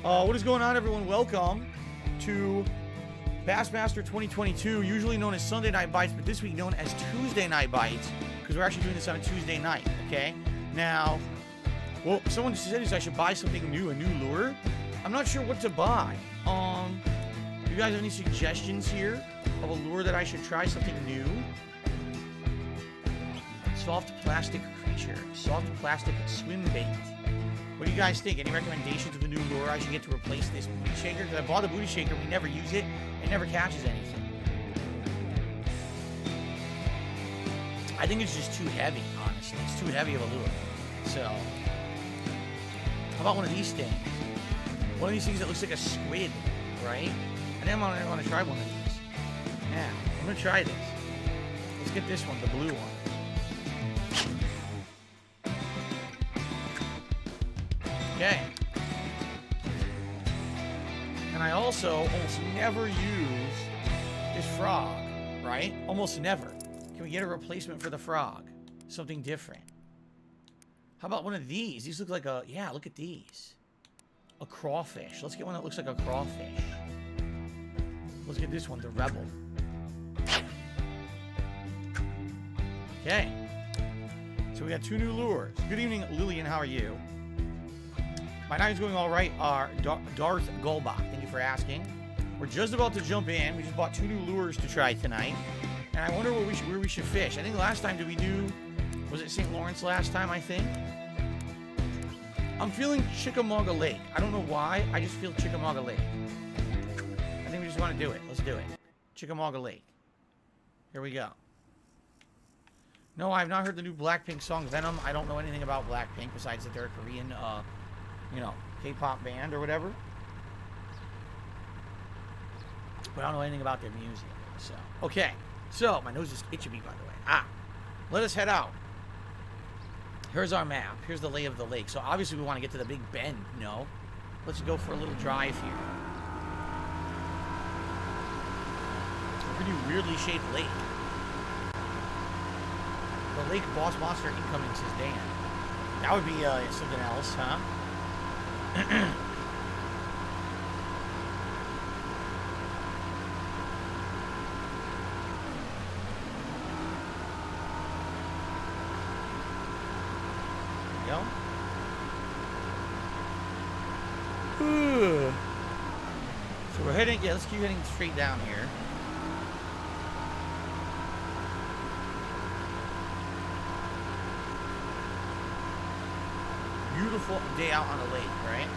What is going on, everyone? Welcome to Bassmaster 2022, usually known as Sunday Night Bites, but this week known as Tuesday Night Bites, because we're actually doing this on a Tuesday night, okay? Now, well, someone said I should buy something new, a new lure. I'm not sure what to buy. You guys have any suggestions here of a lure that I should try, something new? Soft plastic creature, soft plastic swim bait. What do you guys think? Any recommendations of a new lure I should get to replace this booty shaker? Because I bought the booty shaker, we never use it. It never catches anything. I think it's just too heavy, honestly. It's too heavy of a lure. So, how about one of these things? One of these things that looks like a squid, right? I think I want to try one of these. Yeah, I'm going to try this. Let's get this one, the blue one. Okay. And I also almost never use this frog, right? Almost never. Can we get a replacement for the frog? Something different. How about one of these? These look like a... Yeah, look at these. A crawfish. Let's get one that looks like a crawfish. Let's get this one, the Rebel. Okay. So we got two new lures. Good evening, Lillian. How are you? My night is going all right. Darth Golbach, thank you for asking. We're just about to jump in. We just bought two new lures to try tonight. And I wonder where we should fish. I think last time, did we do... Was it St. Lawrence last time, I think? I'm feeling Chickamauga Lake. I don't know why. I just feel Chickamauga Lake. I think we just want to do it. Let's do it. Chickamauga Lake. Here we go. No, I have not heard the new Blackpink song, Venom. I don't know anything about Blackpink besides that they're a Korean, you know, K-pop band or whatever. But I don't know anything about their music. So, okay. So, my nose is itching me, by the way. Let us head out. Here's our map. Here's the lay of the lake. So, obviously, we want to get to the Big Bend. No. Let's go for a little drive here. Pretty weirdly shaped lake. The lake Bassmaster incoming, says Dan. That would be something else, huh? There we go. So we're heading, yeah, let's keep heading straight down here. Beautiful day out on the lake, right?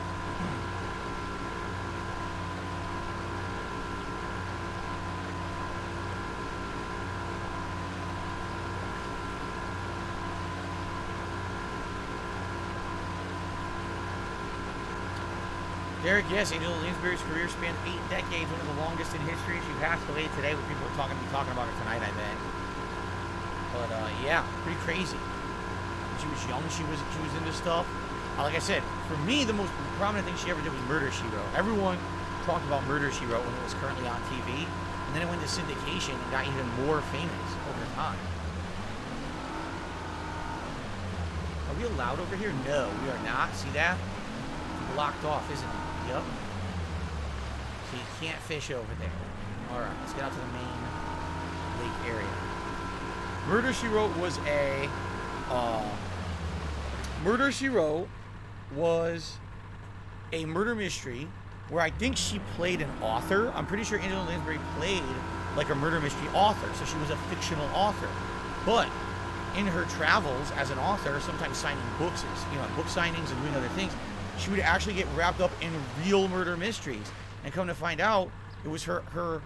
Derek, yes, Angela Lansbury's career spanned 8 decades, one of the longest in history. She passed away today, when people are talking about her tonight, I bet. But yeah, pretty crazy. When she was young, she was into stuff. Like I said, for me, the most prominent thing she ever did was Murder, She Wrote. Everyone talked about Murder, She Wrote when it was currently on TV. And then it went to syndication and got even more famous over time. Are we allowed over here? No, we are not. See that? Blocked off, isn't it? Yep. So you can't fish over there. Alright, let's get out to the main lake area. Murder, She Wrote was a... Murder, She Wrote was a murder mystery where I think she played an author. I'm pretty sure Angela Lansbury played like a murder mystery author, so she was a fictional author. But in her travels as an author, sometimes signing books, you know, book signings and doing other things, she would actually get wrapped up in real murder mysteries. And come to find out, it was her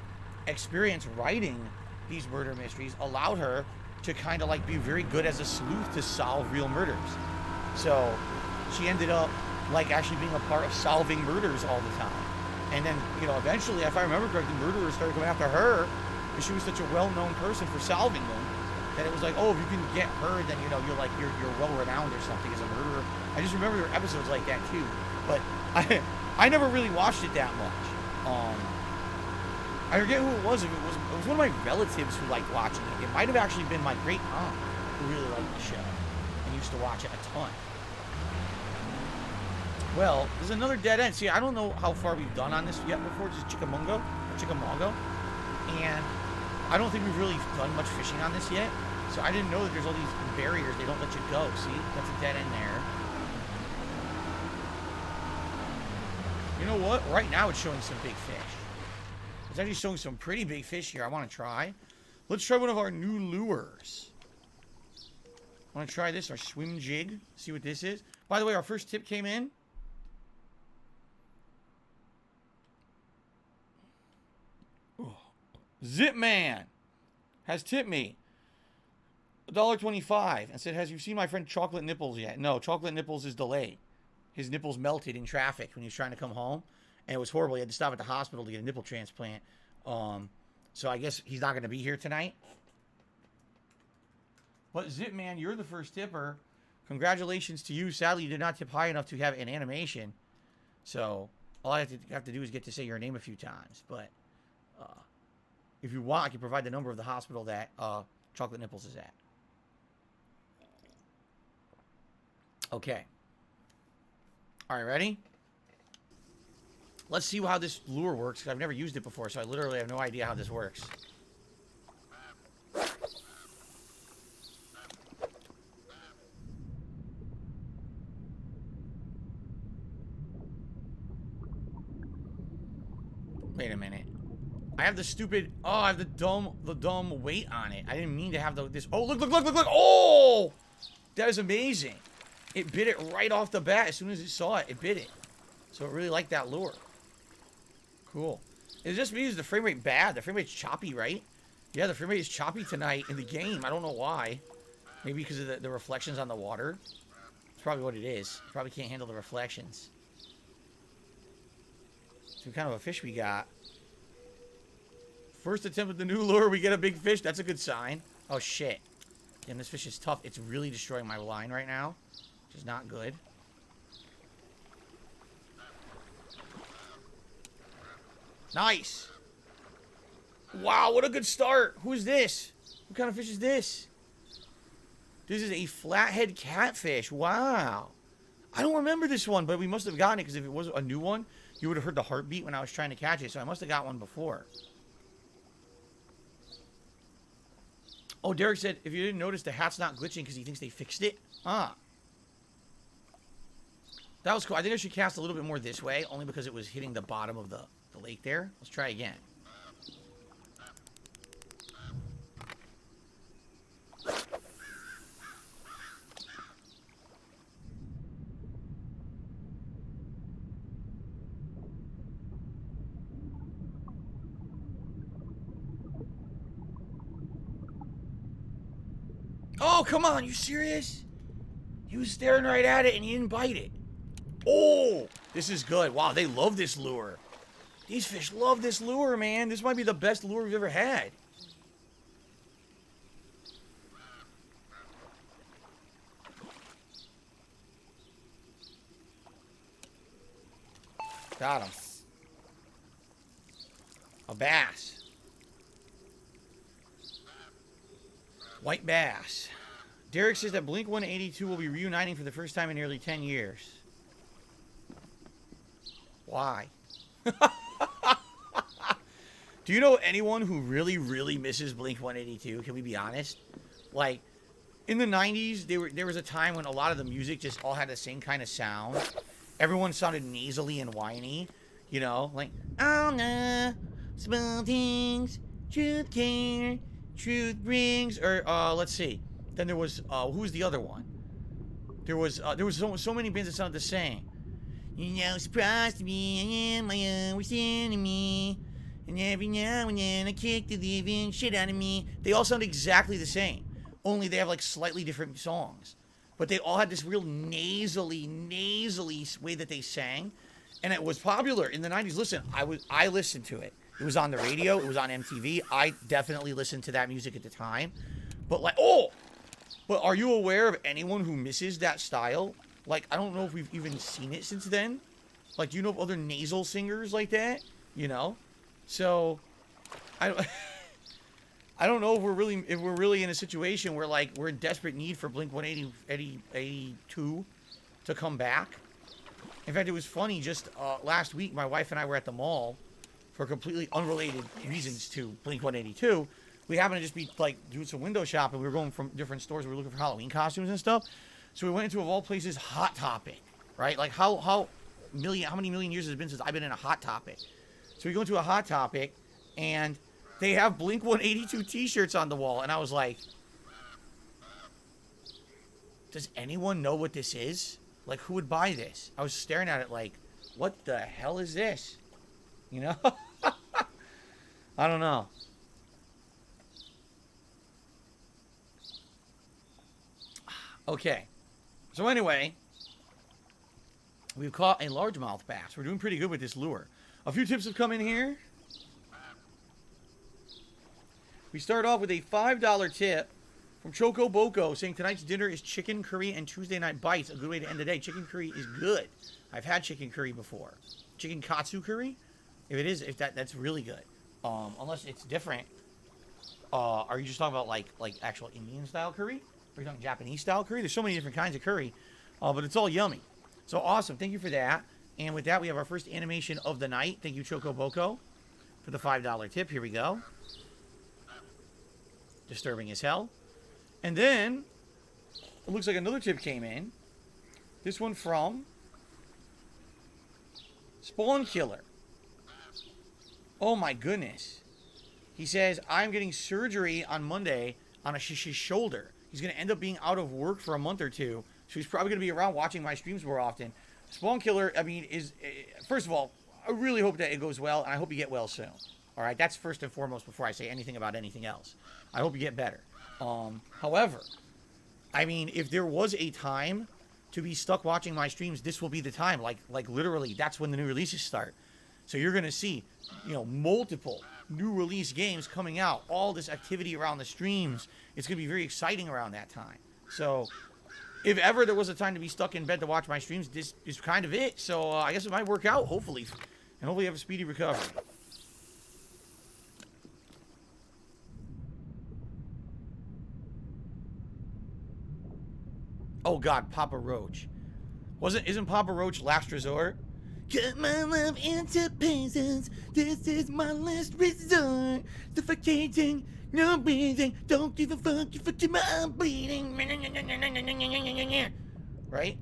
experience writing these murder mysteries allowed her to kind of like be very good as a sleuth to solve real murders. So she ended up like actually being a part of solving murders all the time. And then, you know, eventually, if I remember correctly, murderers started coming after her because she was such a well-known person for solving them that it was like, oh, if you can get her, then, you know, you're well-renowned or something as a murderer. I just remember there were episodes like that too. But I never really watched it that much. I forget who it was. It was one of my relatives who liked watching it. It might have actually been my great aunt who really liked the show and used to watch it a ton. Well, there's another dead end. See, I don't know how far we've done on this yet before. Just Chickamauga or Chickamauga. And I don't think we've really done much fishing on this yet. So I didn't know that there's all these barriers. They don't let you go. See? That's a dead end there. You know what? Right now it's showing some big fish. It's actually showing some pretty big fish here. I want to try. Let's try one of our new lures. I want to try this, our swim jig. See what this is. By the way, our first tip came in. Zip Man has tipped me $1.25 and said, "Has you seen my friend Chocolate Nipples yet?" No, Chocolate Nipples is delayed. His nipples melted in traffic when he was trying to come home, and it was horrible. He had to stop at the hospital to get a nipple transplant. So I guess he's not going to be here tonight. But Zip Man, you're the first tipper. Congratulations to you. Sadly, you did not tip high enough to have an animation. So all I have to do is get to say your name a few times. But if you want, I can provide the number of the hospital that Chocolate Nipples is at. Okay. All right, ready? Let's see how this lure works, because I've never used it before, so I literally have no idea how this works. Wait a minute. I have the stupid... Oh, I have the dumb weight on it. I didn't mean to have this... Oh, look. Oh! That is amazing. It bit it right off the bat. As soon as it saw it, it bit it. So it really liked that lure. Cool. It just means the frame rate bad. The frame rate's choppy, right? Yeah, the frame rate is choppy tonight in the game. I don't know why. Maybe because of the reflections on the water. That's probably what it is. Probably can't handle the reflections. So what kind of a fish we got? First attempt with the new lure, we get a big fish. That's a good sign. Oh, shit. Damn, this fish is tough. It's really destroying my line right now, which is not good. Nice. Wow, what a good start. Who's this? What kind of fish is this? This is a flathead catfish. Wow. I don't remember this one, but we must have gotten it, because if it was a new one, you would have heard the heartbeat when I was trying to catch it, so I must have got one before. Oh, Derek said, if you didn't notice, the hat's not glitching because he thinks they fixed it. Ah. That was cool. I think I should cast a little bit more this way, only because it was hitting the bottom of the lake there. Let's try again. Oh, come on. You serious? He was staring right at it and he didn't bite it. Oh, this is good. Wow, they love this lure. These fish love this lure, man. This might be the best lure we've ever had. Got him. A bass. White bass. Derek says that Blink-182 will be reuniting for the first time in nearly 10 years. Why? Do you know anyone who really, really misses Blink-182? Can we be honest? Like, in the 90s, there was a time when a lot of the music just all had the same kind of sound. Everyone sounded nasally and whiny. You know, like, oh no, small things, truth care, truth brings. Or, let's see. Then there was, who was the other one? There was so many bands that sounded the same. You know, surprised to me, I am my worst enemy. And every now and then I kick the living shit out of me. They all sound exactly the same. Only they have like slightly different songs. But they all had this real nasally way that they sang. And it was popular in the 90s. Listen, I listened to it. It was on the radio. It was on MTV. I definitely listened to that music at the time. But like, but are you aware of anyone who misses that style? Like, I don't know if we've even seen it since then. Like, do you know of other nasal singers like that? You know? So, I don't know if we're really in a situation where, like, we're in desperate need for Blink-182 to come back. In fact, it was funny. Just last week, my wife and I were at the mall for completely unrelated reasons to Blink-182. We happened to just be like doing some window shopping. We were going from different stores. We were looking for Halloween costumes and stuff. So we went into, of all places, Hot Topic, right? Like how many million years has it been since I've been in a Hot Topic? So we go into a Hot Topic, and they have Blink-182 T-shirts on the wall, and I was like, does anyone know what this is? Like, who would buy this? I was staring at it like, what the hell is this? You know? I don't know. Okay. So anyway, we've caught a largemouth bass. We're doing pretty good with this lure. A few tips have come in here. We start off with a $5 tip from Choco Boko saying tonight's dinner is chicken curry and Tuesday night bites. A good way to end the day. Chicken curry is good. I've had chicken curry before. Chicken katsu curry? If it is, that's really good. Unless it's different. Are you just talking about like actual Indian style curry? Or are you talking Japanese style curry? There's so many different kinds of curry. But it's all yummy. So awesome. Thank you for that. And with that, we have our first animation of the night. Thank you, Choco Boko, for the $5 tip. Here we go. Disturbing as hell. And then, it looks like another tip came in. This one from Spawn Killer. Oh my goodness. He says, I'm getting surgery on Monday on his shoulder. He's going to end up being out of work for a month or two. So he's probably going to be around watching my streams more often. Spawn Killer, I mean, first of all, I really hope that it goes well, and I hope you get well soon. All right, that's first and foremost before I say anything about anything else. I hope you get better. However, I mean, if there was a time to be stuck watching my streams, this will be the time. Like literally, that's when the new releases start. So you're going to see, multiple new release games coming out. All this activity around the streams. It's going to be very exciting around that time. So if ever there was a time to be stuck in bed to watch my streams, this is kind of it. So I guess it might work out, hopefully. And hopefully have a speedy recovery. Oh God, Papa Roach. Isn't Papa Roach Last Resort? Cut my love into pieces. This is my last resort. Suffocating, no breathing. Don't give a fuck if it's my bleeding. Right?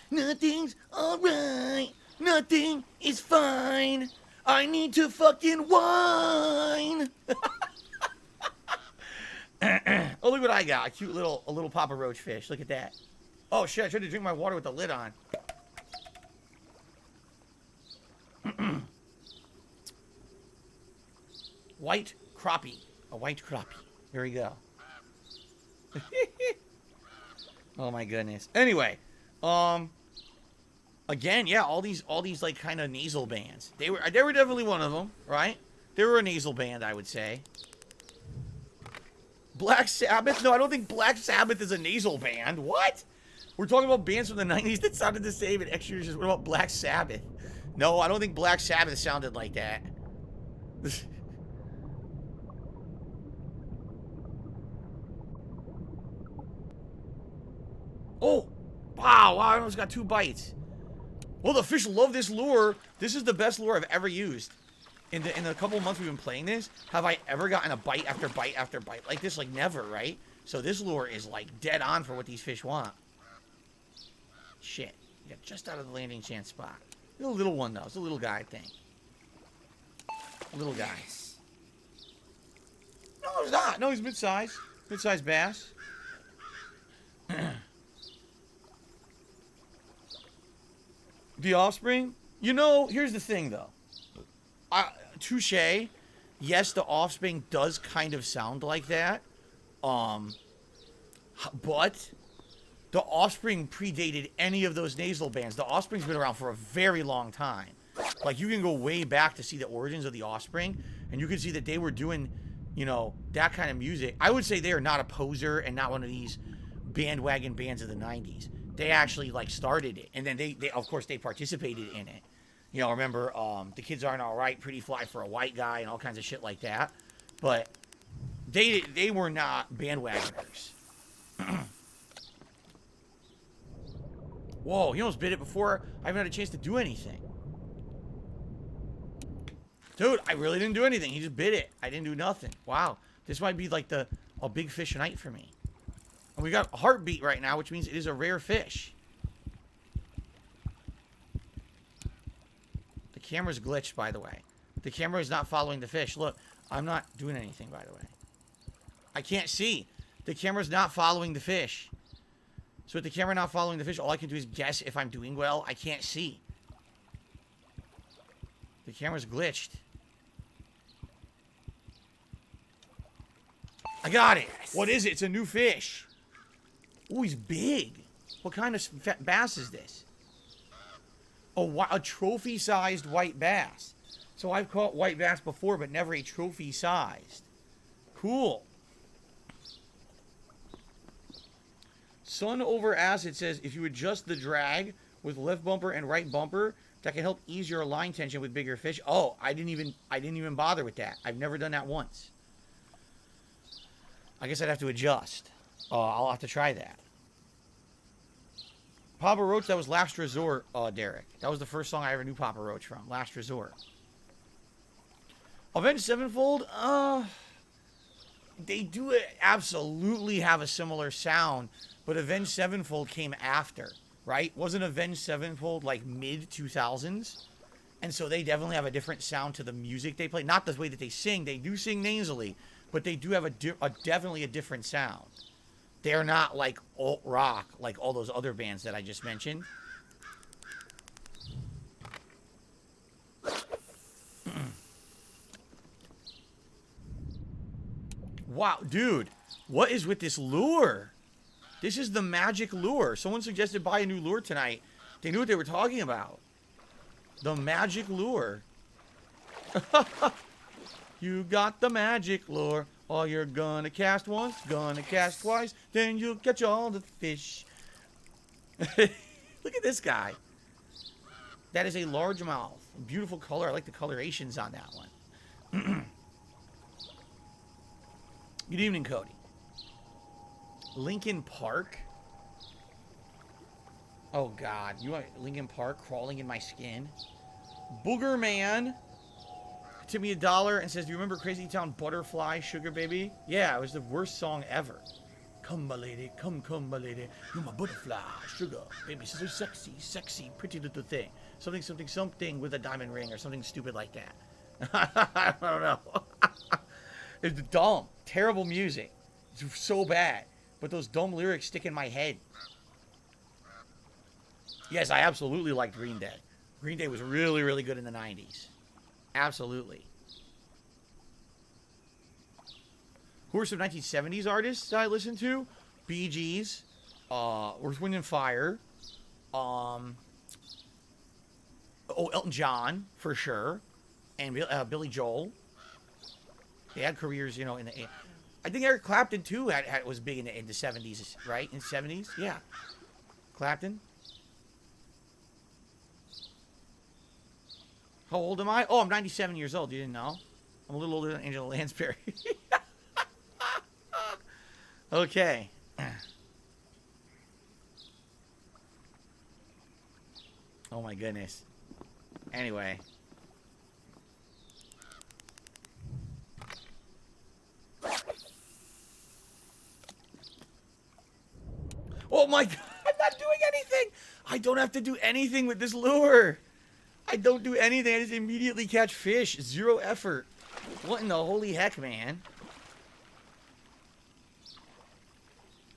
Nothing's alright. Nothing is fine. I need to fucking whine. Oh, look what I got. A cute little Papa Roach fish. Look at that. Oh, shit. I tried to drink my water with the lid on. White crappie. A white crappie. Here we go. Oh, my goodness. Anyway. Again, yeah, all these like kind of nasal bands. They were definitely one of them, right? They were a nasal band, I would say. Black Sabbath? No, I don't think Black Sabbath is a nasal band. What? We're talking about bands from the 90s that sounded the same and extra years. What about Black Sabbath? No, I don't think Black Sabbath sounded like that. Oh! Wow, I almost got 2 bites. Well, the fish love this lure. This is the best lure I've ever used. In the couple of months we've been playing this, have I ever gotten a bite after bite after bite like this? Like, never, right? So this lure is, like, dead on for what these fish want. Shit. You got just out of the landing chance spot. It's a little one, though. It's a little guy, I think. A little guy. No, he's not. No, he's mid-size. Mid-size bass. The offspring? You know, here's the thing, though. Touche. Yes, the offspring does kind of sound like that. But the offspring predated any of those nasal bands. The offspring's been around for a very long time. Like, you can go way back to see the origins of the offspring, and you can see that they were doing, that kind of music. I would say they are not a poser and not one of these bandwagon bands of the 90s. They actually, like, started it, and then they of course, they participated in it. Remember, The Kids Aren't Alright, Pretty Fly for a White Guy, and all kinds of shit like that. But they were not bandwagoners. Whoa, he almost bit it before I even had a chance to do anything. Dude, I really didn't do anything. He just bit it. I didn't do nothing. Wow. This might be like a big fish night for me. And we got a heartbeat right now, which means it is a rare fish. The camera's glitched, by the way. The camera is not following the fish. Look, I'm not doing anything, by the way. I can't see. The camera's not following the fish. So with the camera not following the fish, all I can do is guess if I'm doing well. I can't see. The camera's glitched. I got it. What is it? It's a new fish. Oh, he's big. What kind of bass is this? A trophy-sized white bass. So I've caught white bass before, but never a trophy-sized. Cool. Sun Over Acid says, if you adjust the drag with left bumper and right bumper, that can help ease your line tension with bigger fish. Oh, I didn't even bother with that. I've never done that once. I guess I'd have to adjust. I'll have to try that. Papa Roach, that was Last Resort, Derek. That was the first song I ever knew Papa Roach from. Last Resort. Avenged Sevenfold, they do absolutely have a similar sound, but Avenged Sevenfold came after, right? Wasn't Avenged Sevenfold like mid-2000s? And so they definitely have a different sound to the music they play. Not the way that they sing. They do sing nasally, but they do have definitely a different sound. They're not like alt rock like all those other bands that I just mentioned. Wow, dude, what is with this lure? This is the magic lure. Someone suggested buy a new lure tonight. They knew what they were talking about. The magic lure. You got the magic lure. Oh, you're gonna cast once, gonna cast twice, then you'll catch all the fish. Look at this guy. That is a largemouth. Beautiful color. I like the colorations on that one. Good evening, Cody. Lincoln Park? Oh, God. You want Lincoln Park crawling in my skin? Booger Man tipped me $1 and says, do you remember Crazy Town Butterfly, Sugar Baby? Yeah, it was the worst song ever. Come, my lady, come, my lady. You're my butterfly, sugar baby. So sexy, sexy, pretty little thing. Something, something, something with a diamond ring or something stupid like that. I don't know. It's dumb. Terrible music. It's so bad. But those dumb lyrics stick in my head. Yes, I absolutely liked Green Day. Green Day was really, really good in the 90s. Absolutely. Who are some 1970s artists I listened to? Bee Gees, Earth, Wind and Fire, Elton John, for sure, and Billy Joel. They had careers, you know, in the... I think Eric Clapton, too, was big in the 70s, right? In the 70s? Yeah. Clapton. How old am I? Oh, I'm 97 years old. You didn't know? I'm a little older than Angela Lansbury. Okay. Oh, my goodness. Anyway. Oh my God, I'm not doing anything. I don't have to do anything with this lure. I don't do anything. I just immediately catch fish. Zero effort. What in the holy heck, man?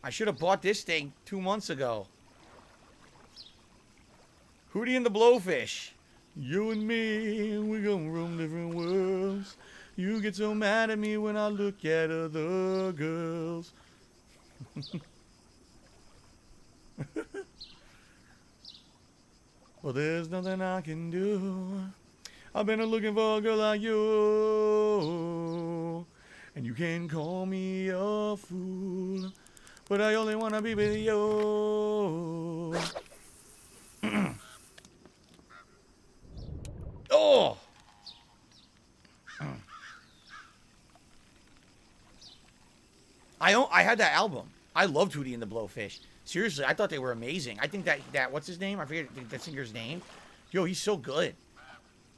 I should have bought this thing 2 months ago. Hootie and the Blowfish. You and me, we gonna roam different worlds. You get so mad at me when I look at other girls. Well, there's nothing I can do. I've been looking for a girl like you. And you can call me a fool, but I only want to be with you. Oh! I had that album. I loved Hootie and the Blowfish. Seriously, I thought they were amazing. I think that what's his name? I forget the singer's name. Yo, he's so good.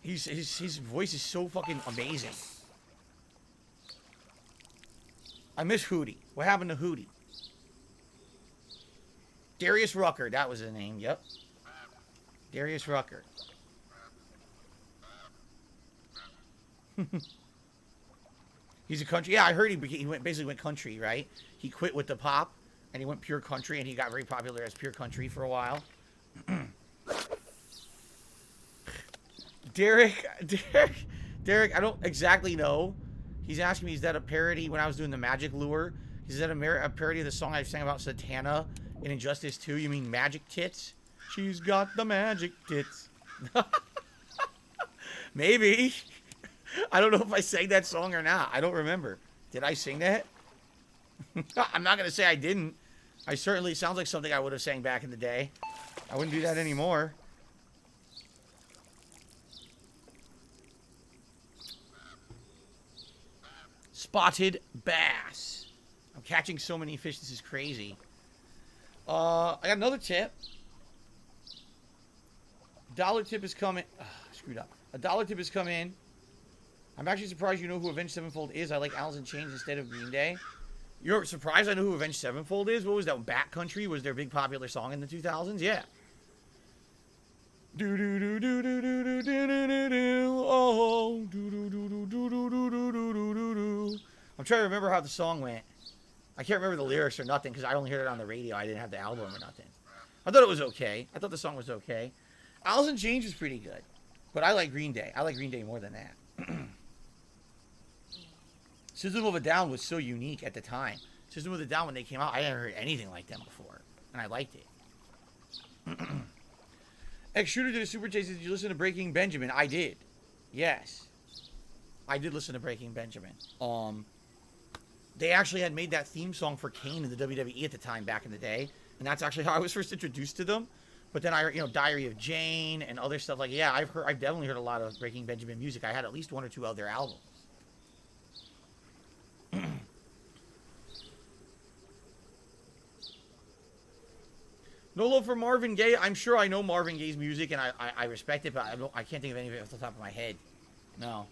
His voice is so fucking amazing. I miss Hootie. What happened to Hootie? Darius Rucker, that was his name. Yep. Darius Rucker. He's a country. Yeah, I heard he basically went country, right? He quit with the pop, and he went pure country, and he got very popular as pure country for a while. Derek, I don't exactly know. He's asking me, is that a parody when I was doing the Magic Lure? Is that a parody of the song I sang about Satana in Injustice 2? You mean Magic Tits? She's got the magic tits. Maybe. I don't know if I sang that song or not. I don't remember. Did I sing that? I'm not going to say I didn't. I certainly, sounds like something I would have sang back in the day. I wouldn't do that anymore. Spotted bass. I'm catching so many fish, this is crazy. I got another tip. Dollar tip is coming. Screwed up. A dollar tip has come in. I'm actually surprised you know who Avenged Sevenfold is. I like Alice in Chains instead of Green Day. You're surprised I know who Avenged Sevenfold is? What was that? Backcountry was their big popular song in the 2000s? Yeah. Do do do do do do do do do do. Oh, do do do do do do do do do do do. I'm trying to remember how the song went. I can't remember the lyrics or nothing because I only heard it on the radio. I didn't have the album or nothing. I thought it was okay. I thought the song was okay. Alice in Chains was pretty good, but I like Green Day. I like Green Day more than that. System of a Down was so unique at the time. System of a Down, when they came out, I hadn't heard anything like them before, and I liked it. X-Shooter did a super chase. Did you listen to Breaking Benjamin? I did. Yes. I did listen to Breaking Benjamin. They actually had made that theme song for Kane in the WWE at the time back in the day, and that's actually how I was first introduced to them. But then Diary of Jane and other stuff like, yeah, I've definitely heard a lot of Breaking Benjamin music. I had at least one or two of their albums. No love for Marvin Gaye. I'm sure I know Marvin Gaye's music and I respect it, but I can't think of any of it off the top of my head. No.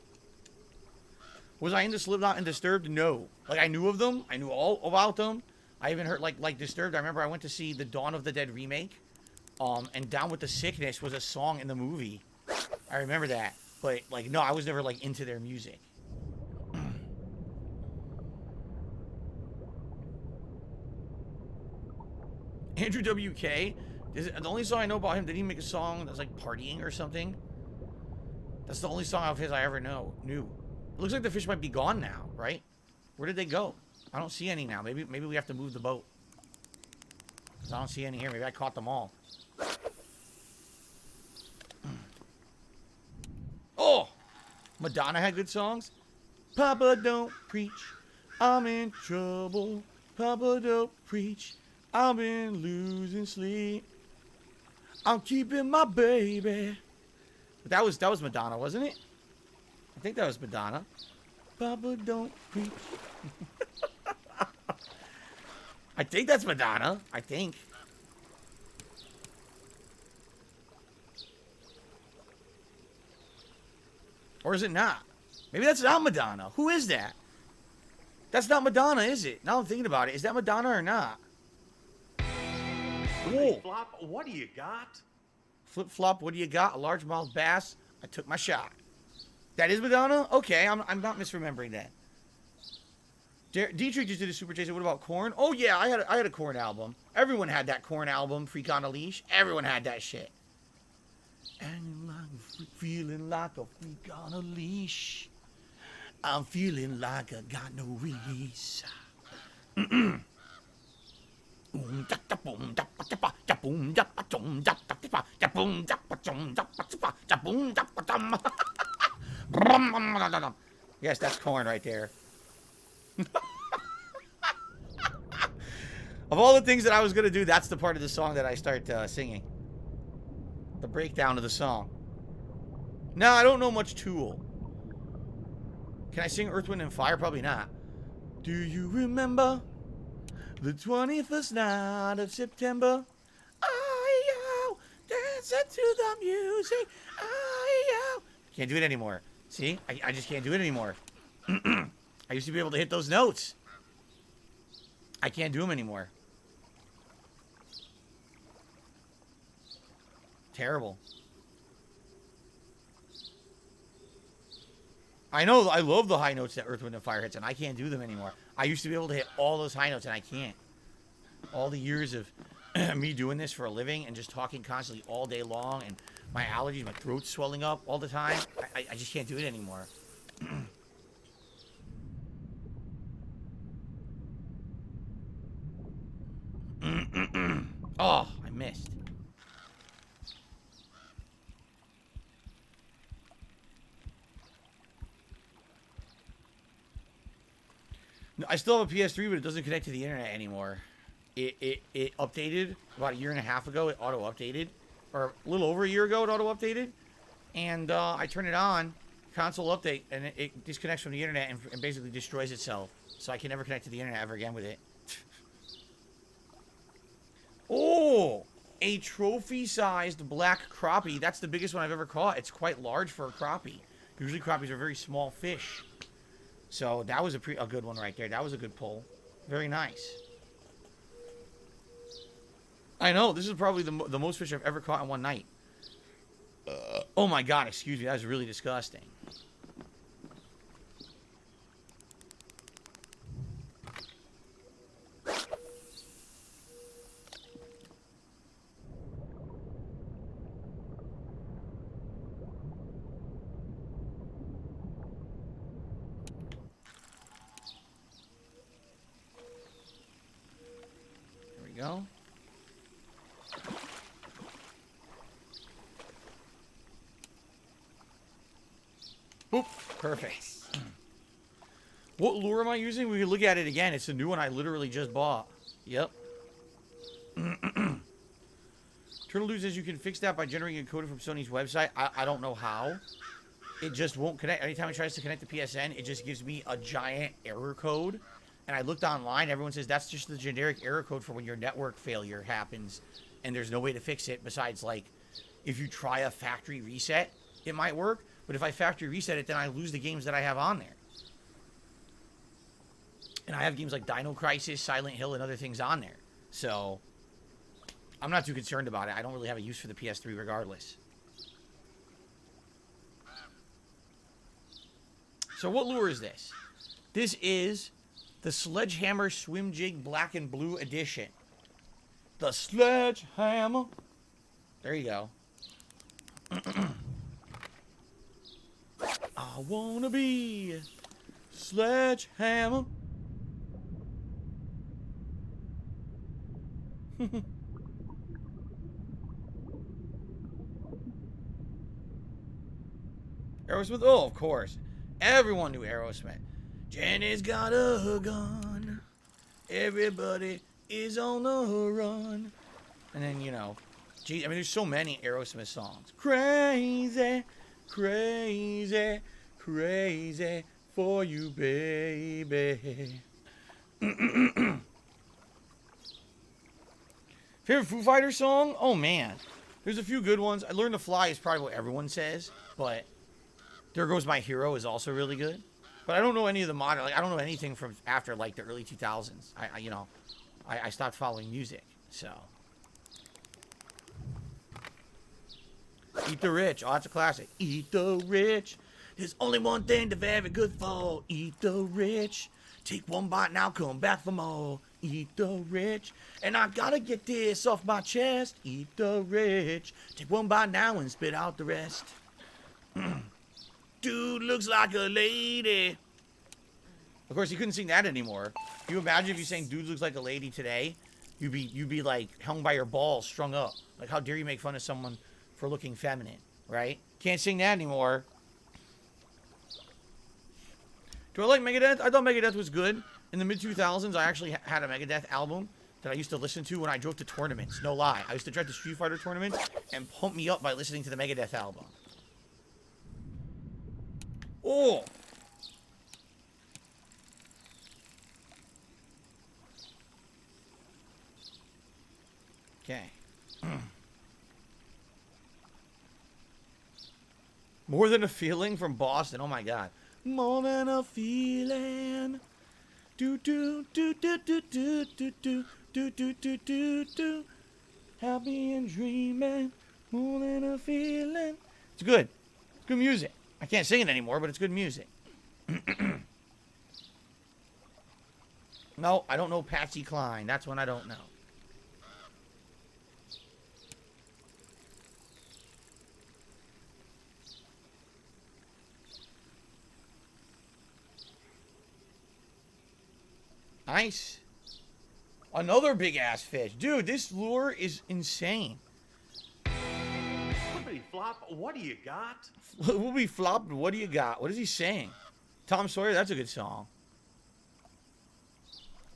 Was I into Slipknot and Disturbed? No. Like, I knew of them. I knew all about them. I even heard, like Disturbed. I remember I went to see the Dawn of the Dead remake. And Down with the Sickness was a song in the movie. I remember that. But, like, no, I was never, like, into their music. Andrew WK, the only song I know about him, did he make a song that's like partying or something? That's the only song of his I ever knew. It looks like the fish might be gone now, right? Where did they go? I don't see any now. Maybe we have to move the boat. Because I don't see any here. Maybe I caught them all. Oh! Madonna had good songs. Papa don't preach. I'm in trouble. Papa don't preach. I've been losing sleep. I'm keeping my baby. But that was Madonna, wasn't it? I think that was Madonna. Papa don't preach. I think that's Madonna. I think. Or is it not? Maybe that's not Madonna. Who is that? That's not Madonna, is it? Now I'm thinking about it. Is that Madonna or not? Flip flop, what do you got? Flip flop, what do you got? A largemouth bass. I took my shot. That is Madonna? Okay, I'm not misremembering that. Dietrich just did a super chase. What about Korn? Oh yeah, I had a Korn album. Everyone had that Korn album, Freak on a Leash. Everyone had that shit. And I'm feeling like a freak on a leash. I'm feeling like I got no release. Yes, that's Korn right there. Of all the things that I was going to do, that's the part of the song that I start singing. The breakdown of the song. No, I don't know much Tool. Can I sing Earth, Wind, and Fire? Probably not. Do you remember The 21st night of September. I dancing to the music. I can't do it anymore. See? I just can't do it anymore. I used to be able to hit those notes. I can't do them anymore. Terrible. I know, I love the high notes that Earth, Wind, and Fire hits, and I can't do them anymore. I used to be able to hit all those high notes, and I can't. All the years of me doing this for a living and just talking constantly all day long, and my allergies, my throat's swelling up all the time, I just can't do it anymore. Oh, I missed. No, I still have a PS3, but it doesn't connect to the internet anymore. It updated about a year and a half ago. It auto updated, or a little over a year ago. It auto updated, and I turn it on, console update, and it disconnects from the internet and basically destroys itself. So I can never connect to the internet ever again with it. Oh, a trophy-sized black crappie. That's the biggest one I've ever caught. It's quite large for a crappie. Usually crappies are very small fish. So that was a good one right there. That was a good pull. Very nice. I know. This is probably the most fish I've ever caught in one night. Oh my god, excuse me. That was really disgusting. Go. Boop. Perfect. What lure am I using? We can look at it again. It's a new one I literally just bought. Yep. Turtle Dude says you can fix that by generating a code from Sony's website. I don't know how. It just won't connect. Anytime it tries to connect to PSN, it just gives me a giant error code. And I looked online, everyone says that's just the generic error code for when your network failure happens and there's no way to fix it besides, like, if you try a factory reset, it might work. But if I factory reset it, then I lose the games that I have on there. And I have games like Dino Crisis, Silent Hill, and other things on there. So, I'm not too concerned about it. I don't really have a use for the PS3 regardless. So what lure is this? This is the Sledgehammer Swim Jig Black and Blue Edition. The Sledgehammer. There you go. I wanna be Sledgehammer. Aerosmith? Oh, of course. Everyone knew Aerosmith. Jenny's got a gun. Everybody is on the run. And then, you know, geez, I mean, there's so many Aerosmith songs. Crazy, crazy, crazy for you, baby. Favorite Foo Fighters song? Oh, man. There's a few good ones. I Learned to Fly is probably what everyone says, but There Goes My Hero is also really good. But I don't know any of the modern, like, I don't know anything from after, like, the early 2000s. I stopped following music, so. Eat the Rich. Oh, that's a classic. Eat the Rich. There's only one thing they're very good for. Eat the Rich. Take one bite now, come back for more. Eat the Rich. And I gotta get this off my chest. Eat the Rich. Take one bite now and spit out the rest. Dude looks like a lady. Of course, you couldn't sing that anymore. Can you imagine if you sang "Dude looks like a lady" today? You'd be like hung by your balls, strung up. Like, how dare you make fun of someone for looking feminine, right? Can't sing that anymore. Do I like Megadeth? I thought Megadeth was good. In the mid-2000s, I actually had a Megadeth album that I used to listen to when I drove to tournaments. No lie. I used to drive to Street Fighter tournaments and pump me up by listening to the Megadeth album. Oh! Okay. More Than a Feeling from Boston. Oh my god. More than a feeling. Do do do do do do do do do do do do do. Happy and dreaming. More than a feeling. It's good. It's good music. I can't sing it anymore, but it's good music. No, I don't know Patsy Cline. That's one I don't know. Nice. Another big ass fish. Dude, this lure is insane. Flippity flop, what do you got? We'll be flopped. What do you got? What is he saying? Tom Sawyer, that's a good song.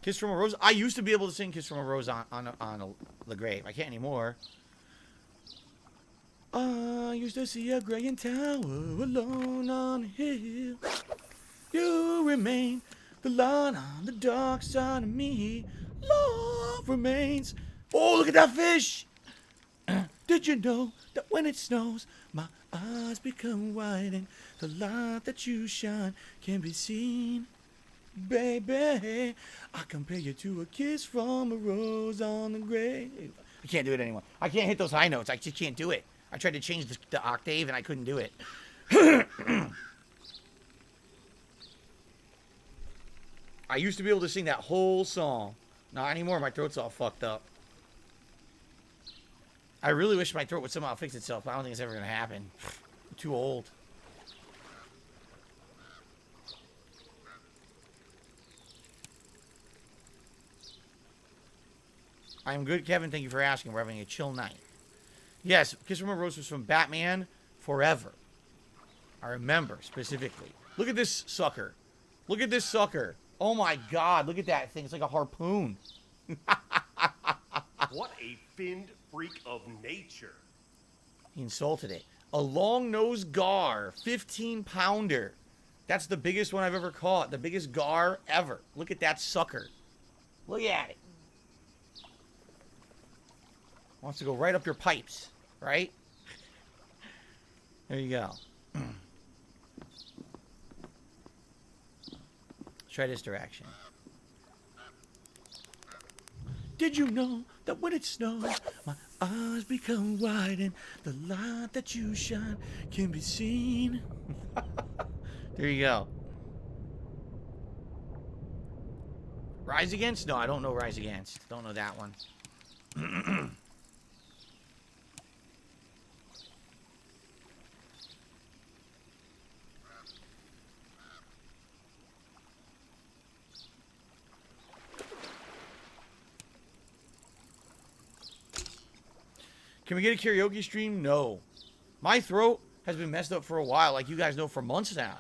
Kiss from a Rose. I used to be able to sing Kiss from a Rose on the grave. I can't anymore. I used to see a gray tower alone on a hill. You remain the light on the dark side of me. Love remains. Oh, look at that fish. Did you know that when it snows, my eyes become white and the light that you shine can be seen? Baby, I compare you to a kiss from a rose on the grave. I can't do it anymore. I can't hit those high notes. I just can't do it. I tried to change the octave and I couldn't do it. I used to be able to sing that whole song. Not anymore. My throat's all fucked up. I really wish my throat would somehow fix itself, but I don't think it's ever going to happen. I'm too old. I'm good, Kevin. Thank you for asking. We're having a chill night. Yes, Kiss from a Rose was from Batman Forever. I remember specifically. Look at this sucker. Look at this sucker. Oh my god, look at that thing. It's like a harpoon. What a finned freak of nature. He insulted it. A long-nosed gar, 15-pounder. That's the biggest one I've ever caught. The biggest gar ever. Look at that sucker. Look at it. Wants to go right up your pipes, right? There you go. Let's try this direction. Did you know that when it snows, my eyes become white and the light that you shine can be seen? There you go. Rise Against? No, I don't know Rise Against. Don't know that one. Can we get a karaoke stream? No. My throat has been messed up for a while, like you guys know, for months now.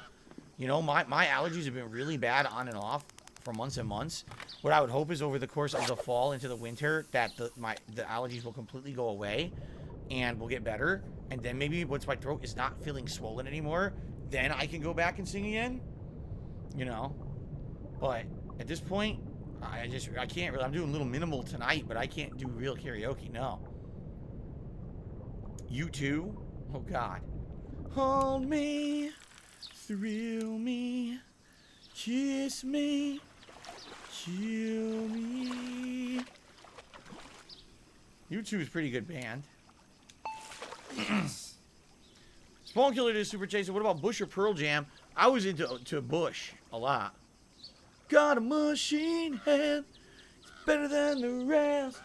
You know, my allergies have been really bad on and off for months and months. What I would hope is over the course of the fall into the winter that the allergies will completely go away and will get better. And then maybe once my throat is not feeling swollen anymore, then I can go back and sing again. You know? But at this point, I can't really. I'm doing a little minimal tonight, but I can't do real karaoke, no. You too? Oh, God. Hold me, thrill me, kiss me, kill me. U2 is a pretty good band. Spawn Killer did Super Chaser. What about Bush or Pearl Jam? I was into Bush a lot. Got a machine head, it's better than the rest.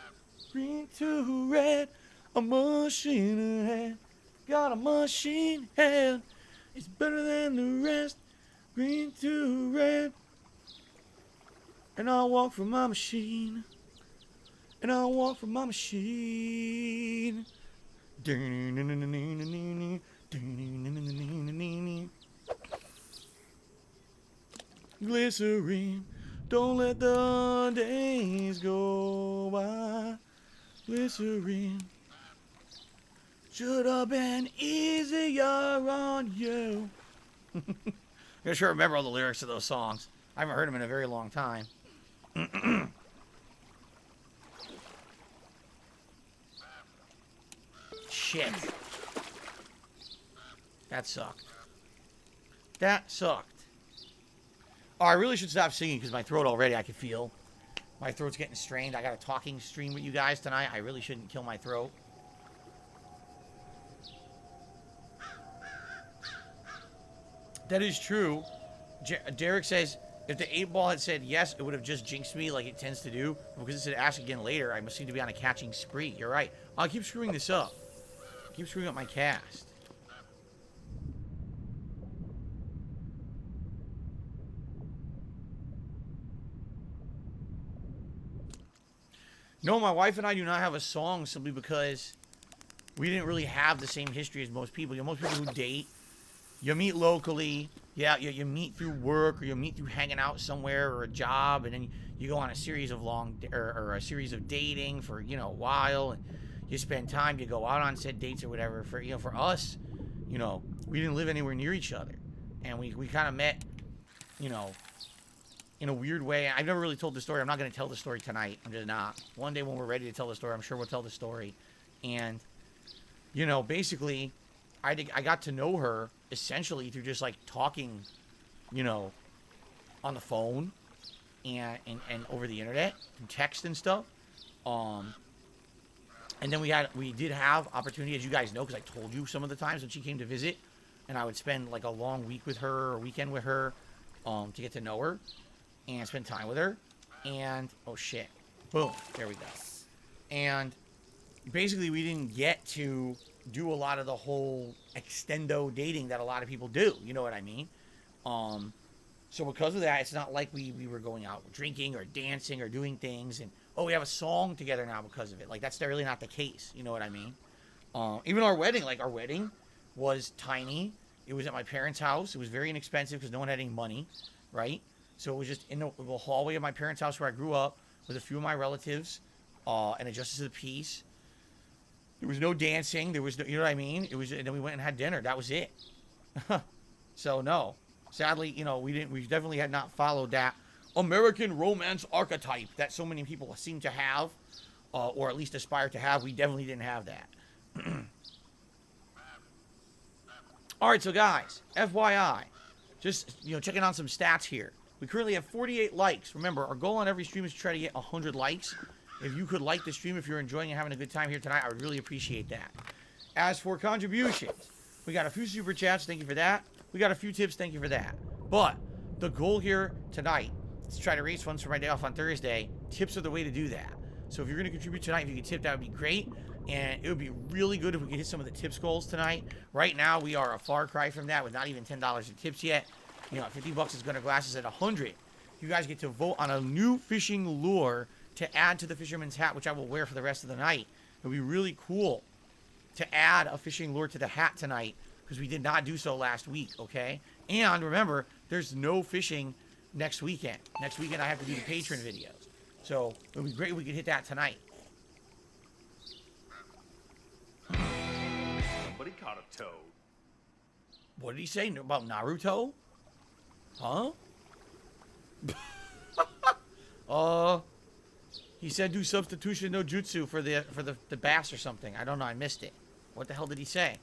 Green to red. A machine head, got a machine head. It's better than the rest. Green to red. And I'll walk for my machine. And I'll walk for my machine. Glycerine, don't let the days go by. Glycerine. Should have been easier on you. I sure remember all the lyrics of those songs. I haven't heard them in a very long time. shit. That sucked. That sucked. Oh, I really should stop singing because my throat already, I can feel. My throat's getting strained. I got a talking stream with you guys tonight. I really shouldn't kill my throat. That is true. Derek says, if the 8-ball had said yes, it would have just jinxed me like it tends to do. Because it said ask again later, I must seem to be on a catching spree. You're right. I'll keep screwing this up. Keep screwing up my cast. No, my wife and I do not have a song simply because we didn't really have the same history as most people. You know, most people who date, you meet locally. Yeah, you meet through work or you meet through hanging out somewhere or a job, and then you go on a series of or a series of dating for, you know, a while, and you spend time, you go out on said dates or whatever. For, you know, for us, you know, we didn't live anywhere near each other, and we kind of met, you know, in a weird way. I've never really told the story. I'm not going to tell the story tonight. I'm just not. One day when we're ready to tell the story, I'm sure we'll tell the story. And, you know, basically, I got to know her essentially through just like talking, you know, on the phone and over the internet, through text and stuff. And then we did have opportunity, as you guys know, because I told you some of the times when she came to visit, and I would spend like a long week with her or weekend with her, to get to know her and spend time with her. And oh shit, boom, there we go. And basically we didn't get to do a lot of the whole extendo dating that a lot of people do, you know what I mean? So because of that, it's not like we were going out drinking or dancing or doing things and, oh, we have a song together now because of it. Like, that's really not the case, you know what I mean? Even our wedding was tiny. It was at my parents' house. It was very inexpensive because no one had any money, right? So it was just in the hallway of my parents' house where I grew up with a few of my relatives and a justice of the peace. There was no dancing. There was no, you know what I mean? It was, and then we went and had dinner. That was it. So no, sadly, you know, we definitely had not followed that American romance archetype that so many people seem to have, or at least aspire to have. We definitely didn't have that. All right, so guys, FYI, just, you know, checking on some stats here. We currently have 48 likes. Remember, our goal on every stream is to try to get 100 likes. If you could like the stream, if you're enjoying and having a good time here tonight, I would really appreciate that. As for contributions, we got a few super chats. Thank you for that. We got a few tips. Thank you for that. But the goal here tonight is to try to raise funds for my day off on Thursday. Tips are the way to do that. So if you're going to contribute tonight, if you could tip, that would be great. And it would be really good if we could hit some of the tips goals tonight. Right now, we are a far cry from that with not even $10 in tips yet. You know, 50 bucks is going to glasses at 100. You guys get to vote on a new fishing lure to add to the fisherman's hat, which I will wear for the rest of the night. It would be really cool to add a fishing lure to the hat tonight because we did not do so last week, okay? And remember, there's no fishing next weekend. Next weekend, I have to do the patron videos. So it would be great if we could hit that tonight. Somebody caught a toad. What did he say about Naruto? Huh? He said do substitution no jutsu for the bass or something. I don't know. I missed it. What the hell did he say?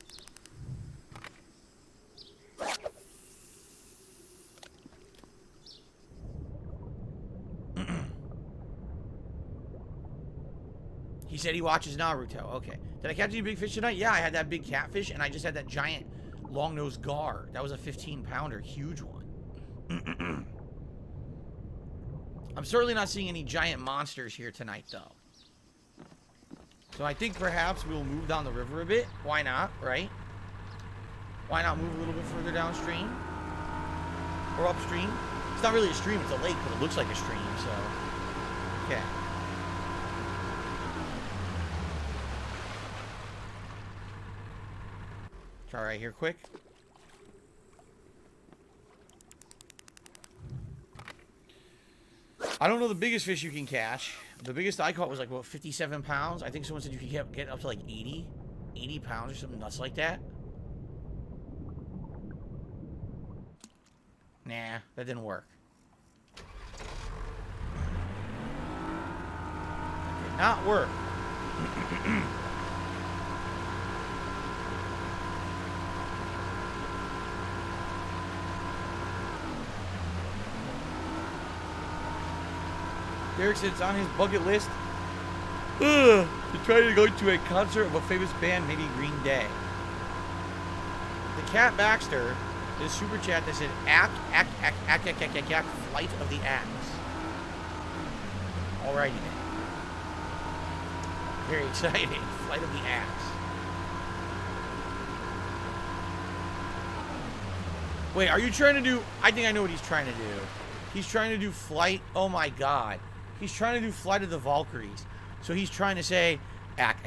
He said he watches Naruto. Okay. Did I catch any big fish tonight? Yeah, I had that big catfish, and I just had that giant long-nosed gar. That was a 15-pounder. Huge one. I'm certainly not seeing any giant monsters here tonight, though. So I think perhaps we'll move down the river a bit. Why not, right? Why not move a little bit further downstream? Or upstream? It's not really a stream, it's a lake, but it looks like a stream, so... Okay. Try right here quick. I don't know the biggest fish you can catch. The biggest I caught was like, what, 57 pounds? I think someone said you could get up to like 80 pounds or something nuts like that. Nah, that didn't work. That did not work. Derek said it's on his bucket list. To try to go to a concert of a famous band, maybe Green Day. The Cat Baxter did a super chat that said, act, flight of the axe. Alrighty then. Very exciting. Flight of the axe. Wait, are you trying to do... I think I know what he's trying to do. He's trying to do flight... Oh my god. He's trying to do Flight of the Valkyries. So he's trying to say... That's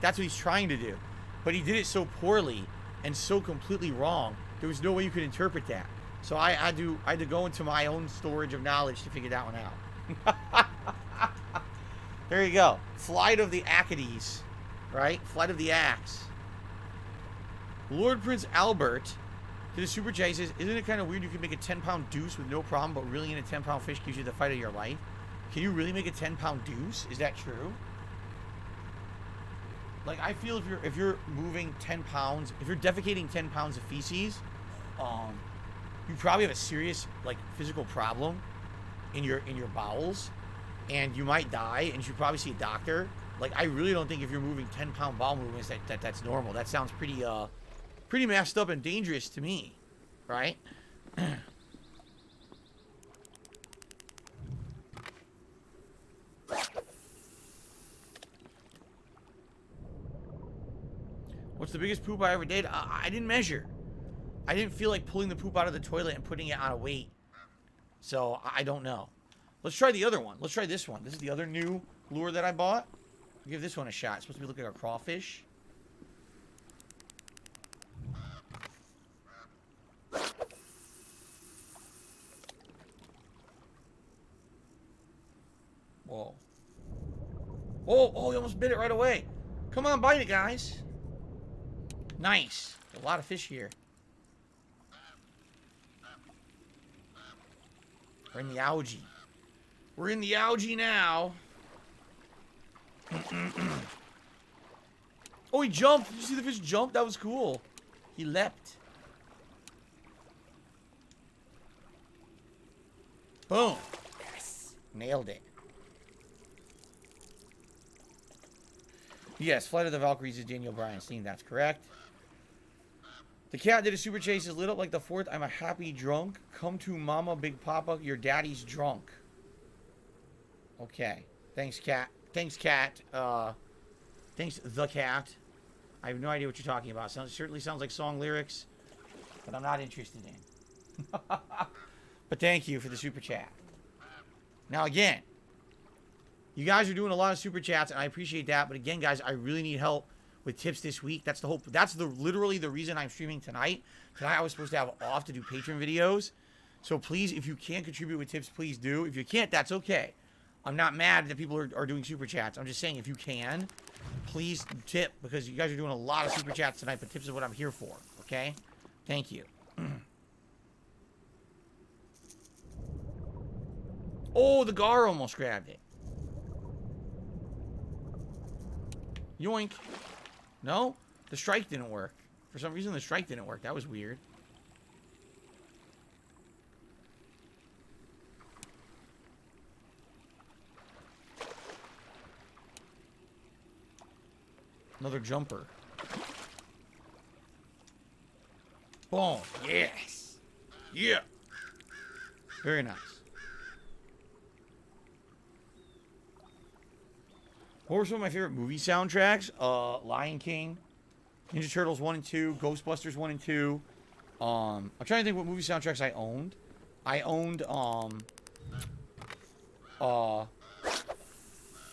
what he's trying to do. But he did it so poorly and so completely wrong. There was no way you could interpret that. So I had to go into my own storage of knowledge to figure that one out. There you go. Flight of the Acades. Right? Flight of the Axe. Lord Prince Albert did a super chat. He says, isn't it kind of weird you can make a 10-pound deuce with no problem, but reeling in a 10-pound fish gives you the fight of your life? Can you really make a 10-pound deuce? Is that true? Like, I feel if you're moving 10 pounds, if you're defecating 10 pounds of feces, you probably have a serious, like, physical problem in your bowels, and you might die, and you should probably see a doctor. Like, I really don't think if you're moving 10-pound bowel movements that's normal. That sounds pretty messed up and dangerous to me, right? What's the biggest poop I ever did? I didn't measure. I didn't feel like pulling the poop out of the toilet and putting it on a weight. So, I don't know. Let's try the other one. Let's try this one. This is the other new lure that I bought. I'll give this one a shot. It's supposed to be looking at a crawfish. Whoa. Oh, he almost bit it right away. Come on, bite it, guys. Nice. A lot of fish here. We're in the algae. We're in the algae now. Oh, he jumped. Did you see the fish jump? That was cool. He leapt. Boom. Yes. Nailed it. Yes, Flight of the Valkyries is Daniel Bryanstein. That's correct. The cat did a super chase. Is lit up like the 4th. I'm a happy drunk. Come to mama, big papa. Your daddy's drunk. Okay. Thanks, cat. Thanks, cat. Thanks, the cat. I have no idea what you're talking about. Certainly sounds like song lyrics, but I'm not interested in. But thank you for the super chat. Now, again, you guys are doing a lot of super chats, and I appreciate that. But again, guys, I really need help with tips this week. That's the whole. That's literally the reason I'm streaming tonight. Tonight I was supposed to have off to do Patreon videos. So please, if you can contribute with tips, please do. If you can't, that's okay. I'm not mad that people are doing super chats. I'm just saying, if you can, please tip, because you guys are doing a lot of super chats tonight. But tips is what I'm here for. Okay? Thank you. Oh, the gar almost grabbed it. Yoink. No? The strike didn't work. For some reason, the strike didn't work. That was weird. Another jumper. Boom. Yes. Yeah. Very nice. What were some of my favorite movie soundtracks? Lion King, Ninja Turtles 1 and 2, Ghostbusters 1 and 2. I'm trying to think what movie soundtracks I owned. I owned,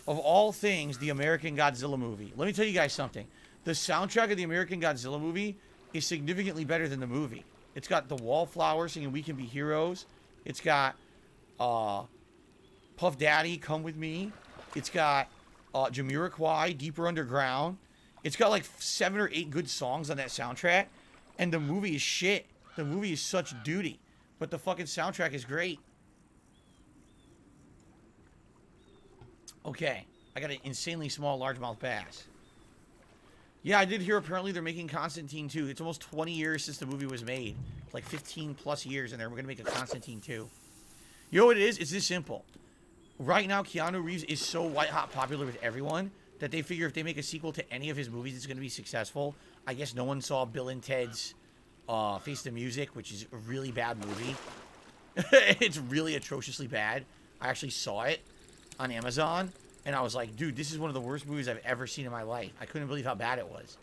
of all things, the American Godzilla movie. Let me tell you guys something. The soundtrack of the American Godzilla movie is significantly better than the movie. It's got the Wallflower singing We Can Be Heroes. It's got, Puff Daddy, Come With Me. It's got Jamiroquai, Deeper Underground. It's got like 7 or 8 good songs on that soundtrack, and the movie is shit. The movie is such duty, but the fucking soundtrack is great. Okay, I got an insanely small largemouth bass. Yeah, I did hear apparently they're making Constantine 2. It's almost 20 years since the movie was made. Like 15 plus years, and they're going to make a Constantine 2. You know what it is? It's this simple. Right now, Keanu Reeves is so white-hot popular with everyone that they figure if they make a sequel to any of his movies, it's going to be successful. I guess no one saw Bill and Ted's Face the Music, which is a really bad movie. It's really atrociously bad. I actually saw it on Amazon, and I was like, dude, this is one of the worst movies I've ever seen in my life. I couldn't believe how bad it was.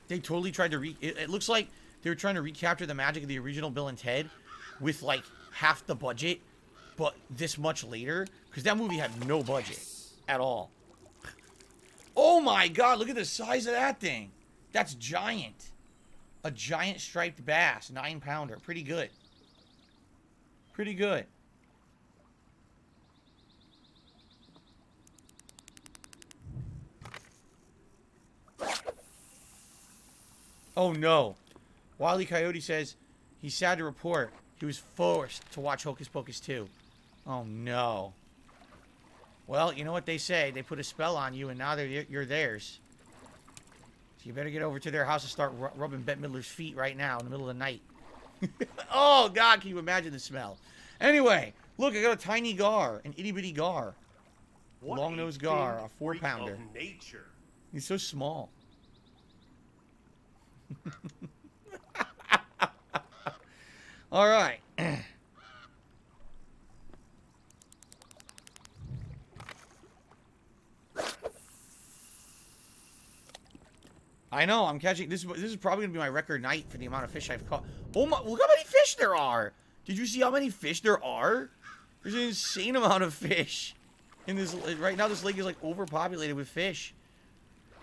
They totally tried to it looks like they were trying to recapture the magic of the original Bill and Ted with like half the budget, but this much later, because that movie had no budget at all. Oh my god, look at the size of that thing. That's giant. A giant striped bass, 9-pounder. Pretty good. Pretty good. Oh no. Wile E. Coyote says he's sad to report he was forced to watch Hocus Pocus 2. Oh no. Well, you know what they say. They put a spell on you and now you're theirs. So you better get over to their house and start rubbing Bette Midler's feet right now in the middle of the night. Oh god, can you imagine the smell? Anyway, look, I got a tiny gar, an itty bitty gar. Long-nosed gar, a 4-pounder. Nature. He's so small. All right. I know, I'm catching this is probably going to be my record night for the amount of fish I've caught. Oh my, look how many fish there are. Did you see how many fish there are? There's an insane amount of fish. In this right now this lake is like overpopulated with fish.